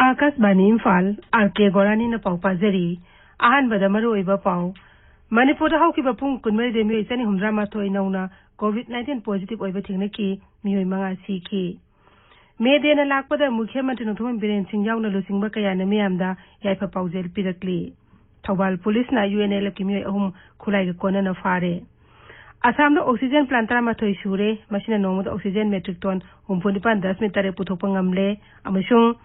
Akashvani Imphal R K गोरानी न पाउ पाजरी अहनबद मरुओइबा पाउ मणिपुर हौकिबा पुंग कुनमरी दे मियोइ चनि हुमरा माथोइ नौना कोविड-19 पॉजिटिव ओइबा थिंगनकी मियोइ मंगा सीखी मेदेना लाकपदा मुख्यमंत्री नोथुमन बिरेन सिंह यावना लुसिंगबा कयाना मियामदा याइफा पाउजेल पिरकली थौबाल पुलिस ना यूएनएल की मियोइ अहुम खुलाइगा कोनना फारे असम ऑक्सीजन प्लांट 13 सूरे मसिना नोमदा ऑक्सीजन मेट्रिक टन 49.3 पुथोकपा ngamle amasung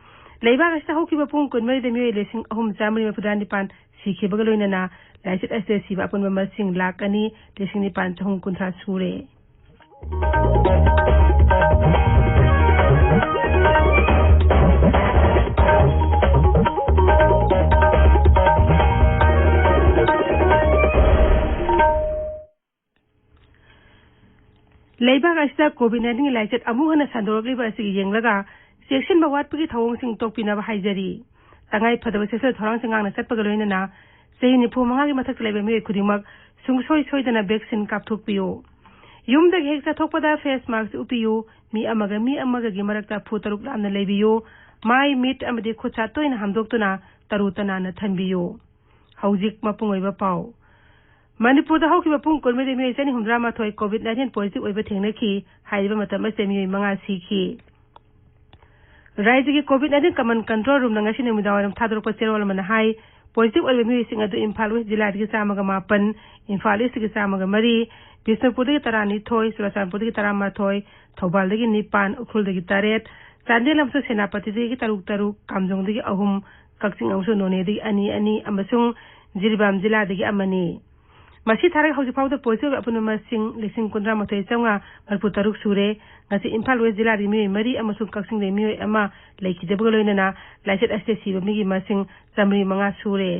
leiba gasta hokiba pung kunmari de miyoइ lesing ahum jamri mafudani pan sikhibaga loinana laisit ase siba apun masing lakani lesing ni pan chong kuntra sure leiba gasta covid-19 laisit amuhana sandorogli ba sigi yenglaga section बवाट पगी थवोंग सिंग तोकपिना हाइजरी तंगाई फदब सेसल थोरांग सिंगांग सटपग लोइनना सेहि निफु मंगागी मथक लेबे मियोइ खुदिमक सुंगसोइ सोइदना वैक्सीन कापथोकपियो युमदग हेक चथोकपदा फेस मास्क उपियो मी अमगा गी मरकता फु तरुक लामना लेबियो माइ मीट अमदि खुचा तोइना हमदोक्तुना तरुतना न थनबियो हौजिक मपुंगोइबा पाउ मणिपुर दा हौकिबा पुंग कोलमेदे मियोइ चनि हुमरा माथोइ कोविड-19 पॉजिटिव ओइबा थेंगनकी हाइबा मतम असे मियोइ मंगा सीखी राज्य की कोविड-19 कमन कंट्रोल रूम नंगासी नुमिदावरम थादरोप चेरोल मन हाई पॉजिटिव ओइबा मियोइसिंग अदु इम्फाल वेस्ट जिला की 4 इम्फाल ईस्ट की 4 बिष्णुपुर की 12 सुरसानपुर की 13 थौबाल की 9 उखुल की 3 चांदेल अमसु सेनापति की 3 कामजोंग की 3 कक्चिंग अमसु नोने की 2 अमसुंग जिरीबाम जिला की अमनी मसी थारक हौजिफाउदा पॉजिटिव अपनु मसिंग लिसिंग 15 सूरे ngasi Imphal West जिला मियोइ मरी अमसुंग कक्सिंग दे मियोइ अमा लेखिदबग लोइनना लाइसेट असे सिबा मिगी मसिंग समरी मंगा सूरे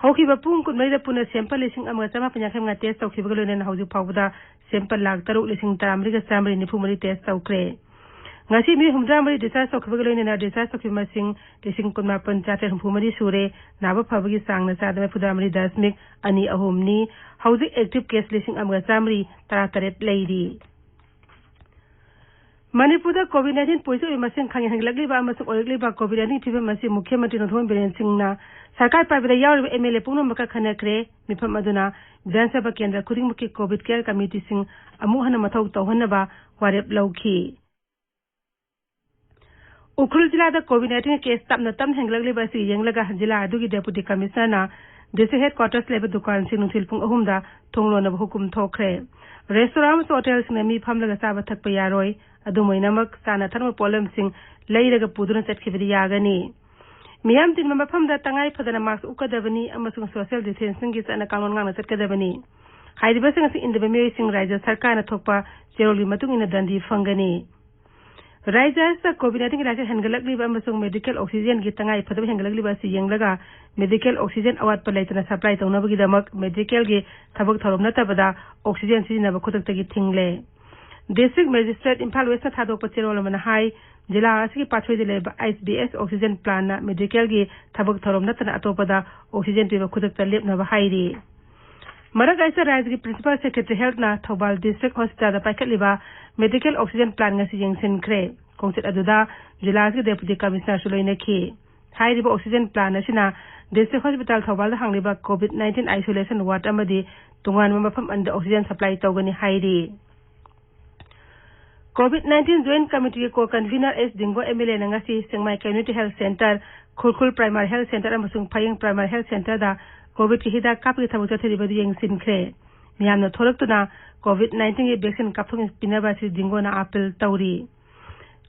हौकिबा पुंग कुनमरी दा पुना सैंपल लिसिंग अमा चमा पन्याखम टेस्ट तौखिबग लोइनना हौजि फाउदा सैंपल लाख 3 लिसिंग 3 निफुमरी टेस्ट तौख्रे ngasi mi humdra mari discharge tokhibaga loinana discharge tokhi masing lising 19 सूरे नाबा फबगी सांगना सादमे फुदामरी 10.2 ahumni hauji active case lising amga chamri 13 leiri Manipur दा कोविड-19 पॉजिटिव मसिंग खांग हंगलगलिबा अमसुंग ओइगलिबा कोविड-19 फिबम मसि मुख्यमंत्री नोथुमन बिरेन सिंहना सरकार पाइबदा यावरिबा एमएलए पुंगनमका खनखरे मिफम अदुना विधानसभा केंद्र खुदिंगमुखी कोविड केयर कमिटी सिंह अमुहन मथौ तौहनबा वारेप लौखी उखरुल जिला दा कोविड-19 केस तम हेंगलगलिबा सि येंगलगा जिला अदुगी डेप्यूटी कमिश्नरना डिस्ट्रिक्ट हेडक्वार्टर्स लेबे दुकान सिंग नुथिल पुंग अहुमदा थोंगलोनब हुकुम थोखरे रेस्टोरेंट होटल सिंग मी फमलगा चाबा थकपा यारोय अदुमोइनमक साना थर्म पोलम सिंग लेइरगा पुदुना चटखिबदि यागनी मियाम दिन मफमदा तंगाई फदना मास्क उकदबनी अमसुंग सोशल डिस्टेंसिंग की चना कानून गांगना चटकदबनी हाइदिबा सिंग सिंग इंदबे मियोइ सिंग राज्य सरकार न थोकपा चेरोली मतुंग इन दंदी फंगनी राज्य कोविड-19 राज्य हेंगलगलिबा अमसुंग मेडिकल ऑक्सीजन की तंगाई फदब हेंगलगलिबा सि येंगलगा मेडिकल ऑक्सीजन अवात पर लेतना सप्लाई तौनबगिदमक मेडिकल की थबक थरोम नतबदा ऑक्सीजन सिजिनब खुदक्तगी थिंगले डिस्ट्रिक्ट मजिस्ट्रेट इम्फाल वेस्ट थादोप चेरोल मन हाई जिला की पाथवे जिले आईसीडीएस ऑक्सीजन प्लान मेडिकल की थबक थरोम नतना अतोपदा ऑक्सीजन पीब खुदक्ता लेपनब हाइरी मरक ऐसा राज्य की प्रिंसिपल सेक्रेटरी हेल्थ ना थौबाल डिस्ट्रिक्ट हॉस्पिटल पाइखलिबा medical oxygen plant ngasi yengsinkre kongsit aduda जिला की डेप्यूटी कमिश्नर सुलोइनखी हाइरिबा ऑक्सीजन प्लान असिना डिस्ट्रिक्ट हॉस्पिटल थौबाल हांगलिबा कोविड-19 आइसोलेशन वार्ड अमदी तुंगान मफम अंद ऑक्सीजन सप्लाई तौगनी हाइरी कोविड-19 joint committee co convener S Dingo MLA नंगासी Sengmai community health centre Khulkhul primary health centre अमसुंग फयिंग प्राइमरी हेल्थ सेंटर दा कोविड की हिदा कापकी थबक चथरिबदि यengसिनखरे मियामना थोरक्तुना कोविड-19 की वैक्सीन कापथों पिनबा सि डिंगोना अपील तौरी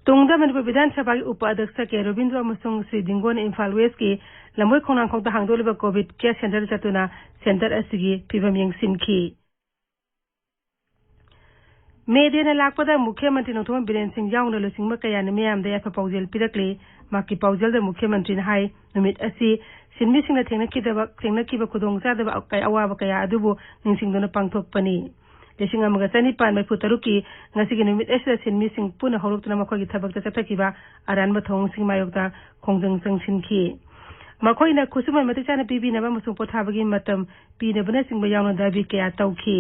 तुंगदा मणिपुर विधानसभा की उपाध्यक्ष के रविंद्र अमसुंग श्री डिंगोन इम्फाल वेस्ट की लमोय खोंगनांखोंदा हांगदोलिबा कोविड केयर सेंटर चतुना सेंटर असिगी फिबम यengसिनखी मेदेना लाकपदा मुख्यमंत्री नोथुमन बिरेन सिंह यावना लुसिंगमा कयाना मियामदा याफा पाउजेल पिरकले माकी पाउजेल दा मुख्यमंत्री ना हाई नुमित असि सिनमी सिंगना थेंगनकीबा खुदोंगचादबा कय अवाबा कया अदुबु निंसिंगदुना पांगथोकपनी लिसिंग अमगा चनिपान मैफु तरुकी ngasi नुमित एसदा सिनमी सिंह पुना हौरक्तुना मखोगी थबकता चथकिबा अरानबा थोंग सिंग मायोक्ता खोंजंग संगसिनखी मखोइना खुसुमन मतिचाना पीबीनबा मसुंग पोथाबगी मतम पीनबना सिंगबा यावना दाबी कया तौखी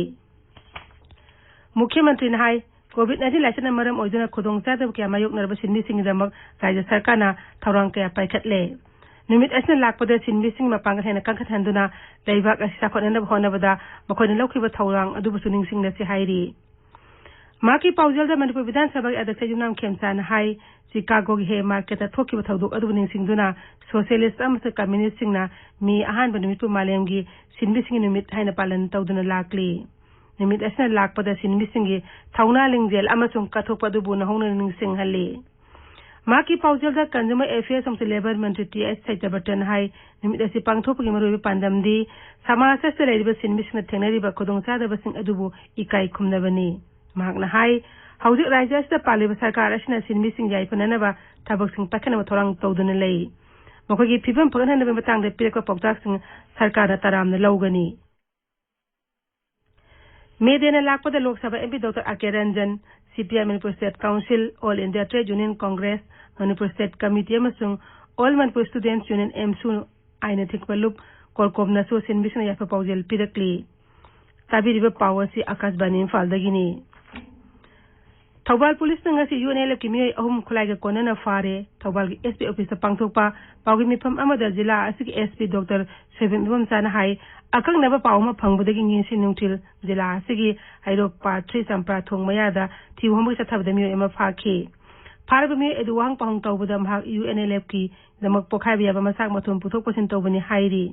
मुख्यमंत्री ने हाई COVID-19 लाइचन मरम ओइदुना खुदोंचादब क्या मायोकनरब सिनमिसिंगदमक राज्य सरकारना थौरांग कया पाइखतले नुमित असना लाकपद सिनमिसिंग मपांग हेना कंखथनदुना लेबाक असि साखोननब होनबदा मखोयना लौखिब थौरांग अदुबसु निंगसिंगनसि हाइरि माकी पाउजलदा मणिपुर विधानसभा अध्यक्ष जुनाम खेमसान हाई चिकागो हे मार्केट थोकिब थौदोक अदुबु निंगसिंगदुना सोशलिस्ट अमस कम्युनिस्ट सिंगना मी अहानब नुमितु मालेमगी सिनमिसिंग नुमित हाइना पालन तौदुना लाकली नुमित असना लाकपद सिनमिसिंगी थौना लिंगजेल अमसुंग कथोपदुबु नहोंना निंगसिंगहल्ली माकी पाउजलदा कंज्यूमर अफेयर्स अमस लेबर मंत्री टी.एस. सैतबटन हाई नुमित असि पांगथोपगी मरुबि पांदमदी समाजस्य लेरिबा सिनमिसिंगना थेंगनरिबा खुदोंचादबसिंग अदुबु इकाई खुमनबनी महाकना हाई हौजिक राज्यस्य पालिबा सरकार असना सिनमिसिंग याइफननबा थबकसिंग पखनबा थौरांग तौदुना लई मखोगी फिबम फगनहनबा मतंगदा पिरकपा पौताकसिंग सरकारना तरामना लौगनी मेदेना लाकपद Lok Sabha MP doctor RK Ranjan CPI Manipur state council all India trade union Congress Manipur state committee अमसुंग all Manipur students union AMSU आइना थिकबलुप कोलकोमनासु सिनमिसिंग याफा पाउजेल पिरकली ताबिरिबा पावसी आकाशवाणी इम्फालदगिनी थौबाल पुलिस नंगसी यूएनएल की मियोय अहुम खुलाइगा कोनना फारे थौबाल की एसपी ऑफिस पांगथोकपा पाउगी मिफम अमदा जिला असि एसपी डॉक्टर सेवेंदुम सान हाई अकंगनबा पाउमा फंगबदगी nginsi nungtil जिला असि हाइरोप पार्ट 3 संप्रा थोंग मयादा थिवहमबु सथबदा मियोय एमा फाखी फारब मियोय एदु वाहंग पाहुंग तौबदा महा यूएनएल की दमक पोखाबियाबा मसाक मथुम पुथोक पसिन तौबनी हाइरी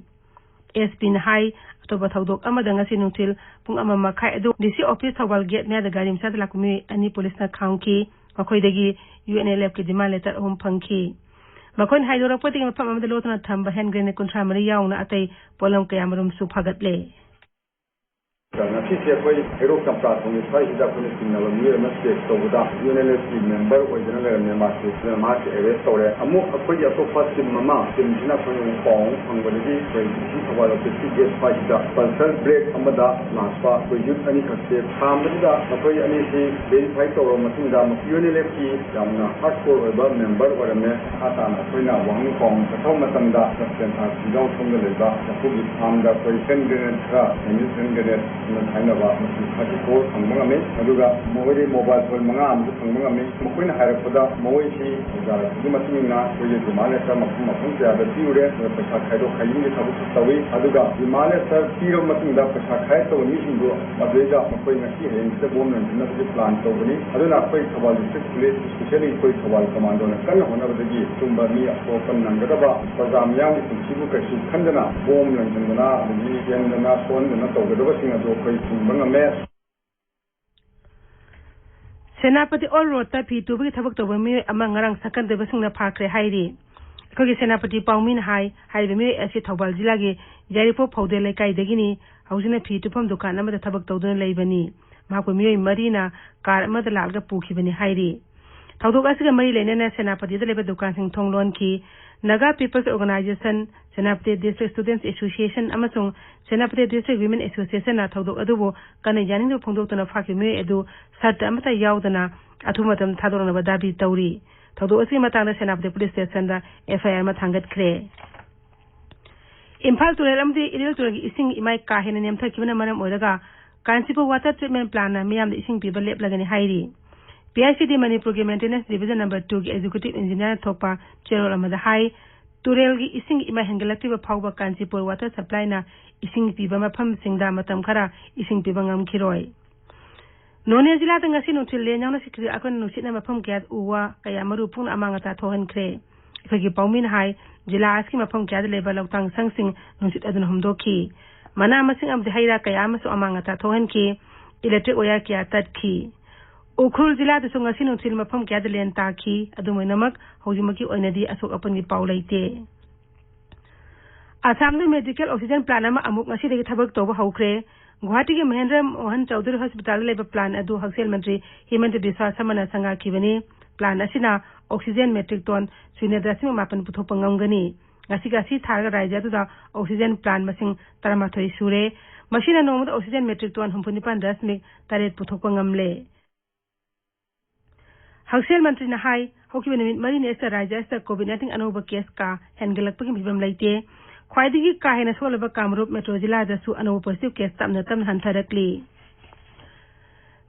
एसपी न high अतोबा थौदोक अमदा ngasi nungtil pung ama makhai edu dc office thawal gate me da gari msa la kumi ani police na khangki makhoi UNLF ki demand letter phangki makhoi haidora poti ma pham amda lotna thamba hand grenade kuntra mari yauna atai polam kayamarum su phagatle Nasi siapa hero kamprat punya saya tidak punya signal ni ramai setiap tahu UNLF member original member setiap macam arrest oleh amu apa yang tu pasti mama jenisnya punya pong anggaran di awal itu tiga pagi pasal break amada naspa kujut ani khasir hamda apa yang ini si verify tahu macam dah UNLF ki jamna hardcore member orang hatan punya wang pong tahu macam dah sekian sidang tunggu leda aku di hamda person grenade grenade Hainaba Hajiko Mangame, Aduga, Moe mobile phone Mangam, Mangame, Mukwin Harapada, Moeshi, Dumatina, Kuya Malasa, Makunja, the Ture, the Pasakato Kayi, Tawi, Aduga, Malasa, Tiro Matinda, Pasakato, Nishingo, Adega, Makwin, the woman, not the plant over it. Aduna Quake about the 6th place, especially Quake about Commando, and Kalahan of the G, Tumbani, Open Nangadaba, Pazamiam, Chibuka, Kandana, Home, and Jandana, the G, and the Nason, and not over the Washing of Senapati all road ता फी तुबगी थबक तब मियोय अमंग ngarang sakandeba singna phakre hairi खोगी सेनापति पाउमिन high highway मियोय असि थौबाल जिला गे यारिपो फौदे लेकाई दगिनी हौजिना फी तुफम दुकान अमदा थबक तौदन लेबनी माको मियोय मरीना कार अमदा लालगा पुखिबनी हाइरी थौदोक असि मरी लेनेना सेनापति दलेबा दुकान सिंग थोंगलोन की Naga People's Organization, Senapati District Students Association, Amazon, Senapati District Women Association, Ataudo Adubo, Kana Yanin Pondotana Fakime Edu, Sat Amata Yaudana, Atumatam Tadona Badabi Tauri, Taudo Asimatana Senapati Police Station, FIR Matangat Cray. Imphal to Ramdi Illutory Ising Imai Kahin and Yamtakina Manam Odaga, Kansipo Water Treatment Plan, Miam the Ising people lep Lagani Hairi. PICD Manipuri Maintenance Division Number 2 Executive Engineer Thopa General Amada High Turelgi Ising Ima Hangalativa Power Kansipur Water Supply na Ising Pibama Pum Singda Matam Kara Ising Pibangam Kiroi Noni Zila Ngasi until Lenyana Sikri Akon Nusina Pum Gad Uwa Kayamaru Pun Amangata Tohan Cray Fagi Paumin High Jila asking Pum Gad Level of Tang Sangsing Nusit Adun Humdoki Manamasing of the Haira Kayamasu Amangata Tohan Ki Electric Oyaki Atat Ki Ukhul Zila the Sungasin until Mapum Gadalian Taki, Aduminamak, Hojimaki Onedi, Asok upon the Paulite. Assam the medical oxygen planama Amuk Nasi the Tabak Toba Hokre, Guati Mahendra Mohan Chowdhury Hospital Labor Plan Adu Haxel Mentri, Himan to Bisa Samana Sanga Kivani, Plan Asina, Oxygen Metric Ton, Swinadrasim Mapan Putopangangani, Nasigasi Targa Raja to the Oxygen Plan Masing Taramatoi Sure, Machine and Nomad Oxygen Metric Ton Humpunipan Dasmik, Taret Putopangamle. Haxel Mantri na hai hoki benamit mari ne sa raja sa COVID-19 anuba case ka hengalak pagim bibam laite khwaidigi ka hena solaba kamrup metro jila da su anuba positive case tam na tam hantarakli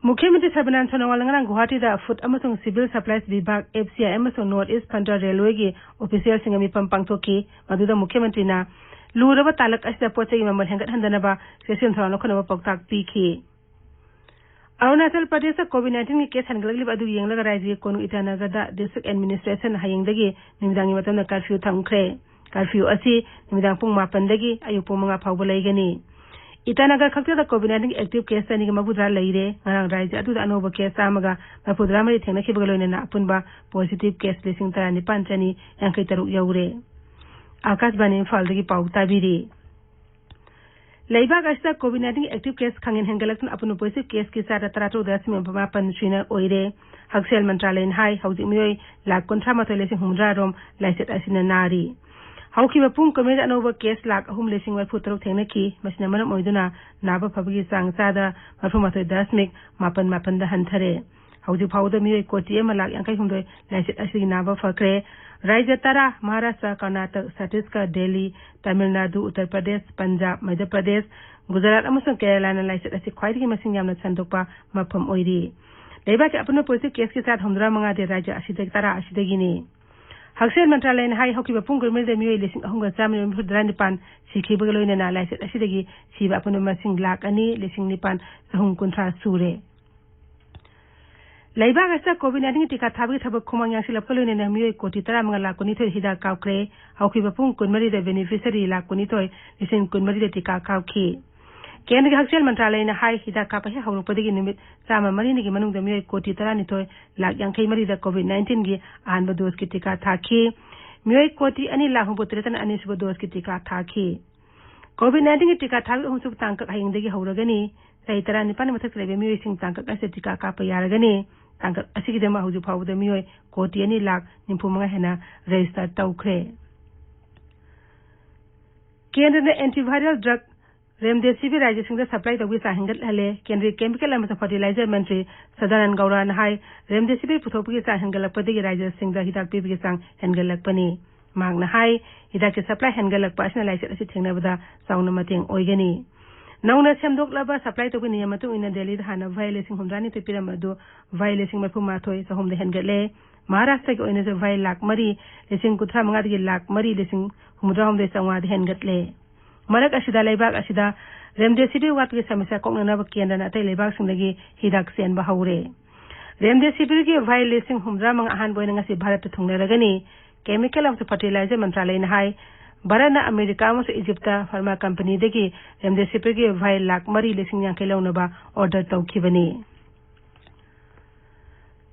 मुख्यमंत्री Sarbananda Sonowal ngarang Guwahati da food amasung civil supplies vibhag FCI amasung North East Central Railway gi official singami pampangthoki maduda mukhyamanत्री na luraba talak asida pochai mamal hengat handana ba sesin thorano khonaba poktak pikhi Arunachal Pradesh COVID-19 ki case hangalagli adu yenglaga rajya konu itanagar da district administration hayengdagi nimdangi matamna curfew thangkhre curfew asi nimdang pung 8 dagi ayuk pung 5 phawba laigani Itanagar khakta da COVID-19 active case ni mabudra laire ngarang rajya adu da anoba case amaga mapudra mari thengna khibga loina na apunba positive case lising tarani panchani yankai taruk yaure Akash bani Imphal dagi pau tabiri Laibag asta COVID-19 active case khangin hengalakun apunu positive case ki sara taratu dasmi pama panchina oire haksel mantralain hai hauji mioi lak kontra matole sing humra rom laiset asina nari Hauki bapung komeda anova case lak ahum lesing wal futro thenaki masina manam oiduna naba phabgi sangsa mafumatoy dasmik mapan da hanthare hauji phawda mioi koti ema lak yankai humdoi laiset asigi naba phakre Rajya Tara Maharashtra Karnataka Chhattisgarh Delhi Tamil Nadu Uttar Pradesh Punjab Madhya Pradesh Gujarat amasung Kerala na laiset asi khwaidagi masing yamna chandokpa mafam oiri Leiba ke apno positive case ke sath humdra manga de rajya asidagi tara asidagi ni Haksel mantralain hai hoki bapung gurmil de mioi lesing ahunga chamni mudra nipan sikhi bagaloina na laiset asidagi siba apno masing lak ani lesing nipan sahung kuntra sure Laibag asta COVID-19 tika thabgi thabak khumang yang silap kalune na mioi koti tara manga la kuni thoi hida kaukre hauki bapung kunmari de beneficiary la kuni thoi lisen kunmari de tika kaukhi Kendra haksel mantralay na hai hida kapa he hawru padigi nimit sama mari ni gi manung de mioi koti tara ni thoi lak yang kai mari da COVID-19 gi anba dos ki tika thakhi mioi koti ani la humbo tretan ani subo dos ki tika thakhi COVID-19 ki tika thak hum sub tangka haying de gi hawragani sai tara ni pan mathak lebe mioi sing tangka ase tika kapa yaragani tangka asigi de ma huju phawu de mioi koti ani lak nimpu manga hena register tawkhre Kendra ne antiviral drug Remdesivir Rajya Singh supply tawgi sahingal hale Kendra chemical and fertilizer mantri Sadanan Gorani hai Remdesivir puthopgi sahingal padigi Rajya Singh da hidak pibgi sang hengal pani magna hai hidak ke supply hengal personalize asi thengna bada sauna mateng oigani Nauna semdok laba supply tawgi niyamatu ina Delhi da hana violation humrani te piramadu violation mapu mathoi sahum de hengale Maharashtra ki oina se vai lak mari lesing kuthra manga de lak mari lesing humra hum de sangwa de hengatle Marak asida laibag asida remdesivir wat ki samsya kokna na bakenda na tai laibag singdagi hidak sen ba haure remdesivir ki violation humra mang ahan boina ngasi bharat thungna ragani chemical of fertilizer mantralay na hai barana america mo egypt pharma company degi remdesivir ki vai lak mari lesing yang kelawna ba order tawkhibani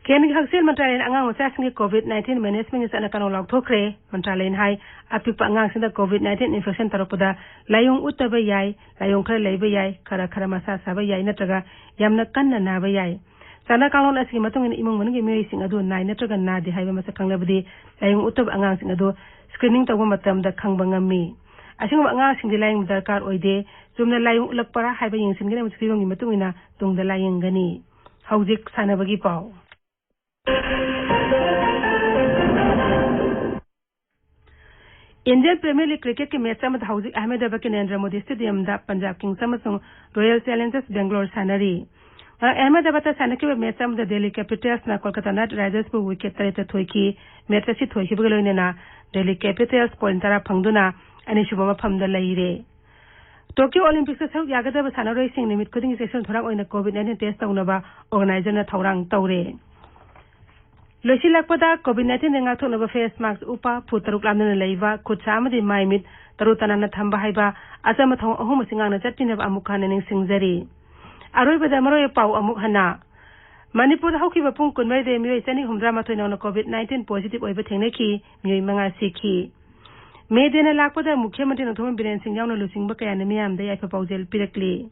Kenig haksel mantralain angang usa singi COVID-19 management is anakano log thokre mantralain hai apik angang sinda COVID-19 infection taropada layung utaba yai layung khara leiba yai khara masa saba yai natraga yamna kanna na ba yai sana kanglon asigi matung in imung mangi mei sing adu nai natraga na di haiba masa kanglabdi layung utaba angang sing adu screening tawba matam da khangbangami asing angang sing di layung darkar oide jumna layung ulakpara haiba ying singina mutsibongi matungina tungda layung gani haujik sanabagi pau Indian Premier League cricket ke match में हौजी अहमदाबाद के Narendra Modi stadium दा Punjab Kings अमसुंग Royal Challengers Bangalore सानरी अहमदाबाद सानके match में Delhi Capitals ना Kolkata Knight Riders बु wicket तरेत थोइकी मैच सि थोइकी बगलोइना दिल्ली कैपिटल्स पॉइंट तरा फंगदुना अनि शुभमा फमदा लैरे टोक्यो ओलंपिक्स से यागदब सानरोइ सिंग निमित खुदिंग सेशन थोराक ओइना कोविड-19 टेस्ट तौनबा ऑर्गेनाइजर ना थौरांग तौरे Losilakpada COVID-19 nga thonaba face mask upa phutaruk lamna leiwa khuchamadi maimit tarutana na thamba haiba asama thong ahum singa na chatinab amukhana ning singjari aroi bada maroi pau amuk hana Manipur hauki bapung kunmai de mioi chani humdra ma thoina na COVID-19 positive oiba thengne ki mioi manga sikhi medena lakpada mukhyamantri Nathom Biren Singh yauna lusingba kaya na miyam da yaifa paujel pirakli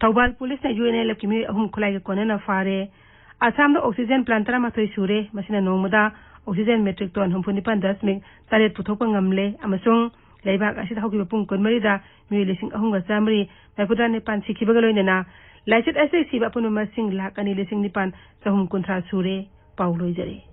Thawbal police na UNL ki mioi ahum khulai ko na fare Assam oxygen plant tara mathoi sure masina nongmuda oxygen metric ton humphunipan 10 mig taret puthokpa ngamle amasung leibak asida hoki bapung konmari da mi lesing ahunga samri maipuda ne pan sikhibaga loinena laiset ase siba punu masing lakani lesing nipan sahum kunthra sure pauloi jare